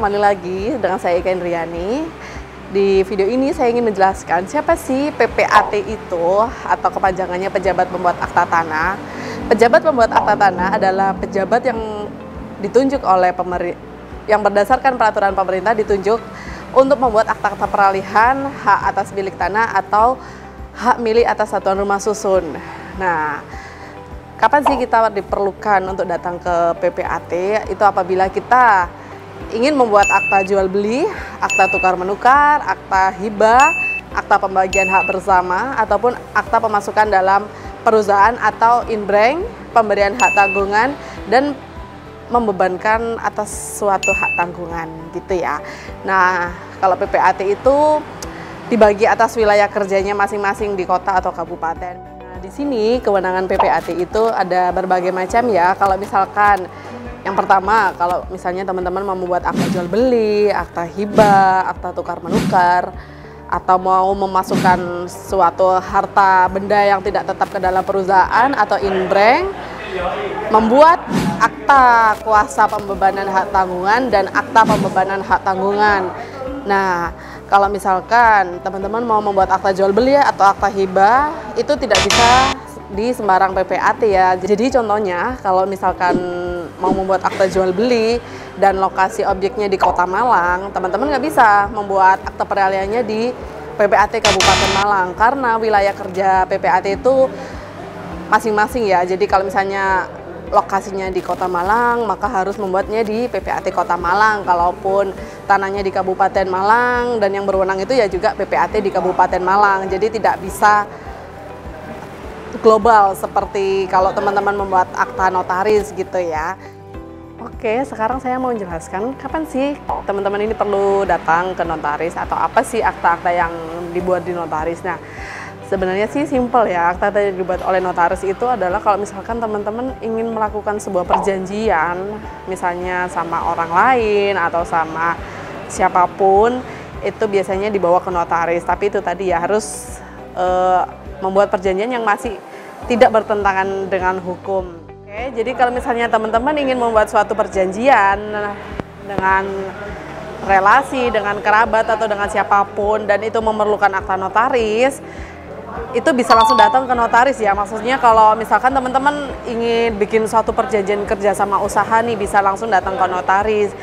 kembali lagi dengan saya Ika Indriani. Di video ini saya ingin menjelaskan siapa sih PPAT itu atau kepanjangannya Pejabat Pembuat Akta Tanah. Pejabat Pembuat Akta Tanah adalah pejabat yang ditunjuk oleh yang berdasarkan peraturan pemerintah ditunjuk untuk membuat akta-akta peralihan hak atas milik tanah atau hak milik atas satuan rumah susun. Nah, kapan sih kita diperlukan untuk datang ke PPAT? Itu apabila kita ingin membuat akta jual beli, akta tukar menukar, akta hibah, akta pembagian hak bersama, ataupun akta pemasukan dalam perusahaan atau inbrank, pemberian hak tanggungan, dan membebankan atas suatu hak tanggungan gitu ya. Nah, kalau PPAT itu dibagi atas wilayah kerjanya masing-masing di kota atau kabupaten. Nah, di sini kewenangan PPAT itu ada berbagai macam ya. Kalau misalkan yang pertama, kalau misalnya teman-teman mau membuat akta jual beli, akta hibah, akta tukar menukar, atau mau memasukkan suatu harta benda yang tidak tetap ke dalam perusahaan atau inbrank, membuat akta kuasa pembebanan hak tanggungan dan akta pembebanan hak tanggungan. Nah, kalau misalkan teman-teman mau membuat akta jual beli atau akta hibah, itu tidak bisa di sembarang PPAT ya. Jadi contohnya kalau misalkan mau membuat akta jual beli dan lokasi objeknya di Kota Malang, teman-teman nggak bisa membuat akta peralihannya di PPAT Kabupaten Malang karena wilayah kerja PPAT itu masing-masing ya. Jadi kalau misalnya lokasinya di Kota Malang, maka harus membuatnya di PPAT Kota Malang. Kalaupun tanahnya di Kabupaten Malang dan yang berwenang itu ya juga PPAT di Kabupaten Malang. Jadi tidak bisa global seperti kalau teman-teman membuat akta notaris gitu ya. Oke, sekarang saya mau menjelaskan kapan sih teman-teman ini perlu datang ke notaris atau apa sih akta-akta yang dibuat di notaris. Nah, sebenarnya sih simple ya, akta yang dibuat oleh notaris itu adalah kalau misalkan teman-teman ingin melakukan sebuah perjanjian, misalnya sama orang lain atau sama siapapun, itu biasanya dibawa ke notaris. Tapi itu tadi ya harus membuat perjanjian yang masih tidak bertentangan dengan hukum. Oke, jadi kalau misalnya teman-teman ingin membuat suatu perjanjian dengan relasi, dengan kerabat atau dengan siapapun dan itu memerlukan akta notaris, itu bisa langsung datang ke notaris ya. Maksudnya kalau misalkan teman-teman ingin bikin suatu perjanjian kerja sama usaha nih, bisa langsung datang ke notaris.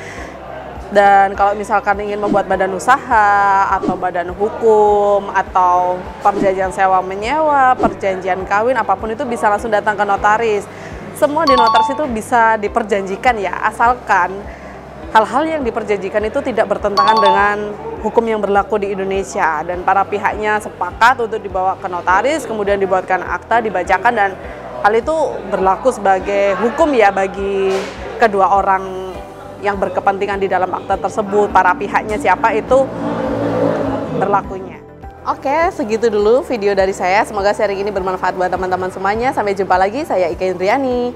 Dan kalau misalkan ingin membuat badan usaha atau badan hukum atau perjanjian sewa menyewa, perjanjian kawin, apapun itu bisa langsung datang ke notaris. Semua di notaris itu bisa diperjanjikan ya, asalkan hal-hal yang diperjanjikan itu tidak bertentangan dengan hukum yang berlaku di Indonesia dan para pihaknya sepakat untuk dibawa ke notaris, kemudian dibuatkan akta, dibacakan, dan hal itu berlaku sebagai hukum ya bagi kedua orang yang berkepentingan di dalam akta tersebut. Para pihaknya siapa itu berlakunya. Oke, segitu dulu video dari saya. Semoga sharing ini bermanfaat buat teman-teman semuanya. Sampai jumpa lagi, saya Ika Indriani.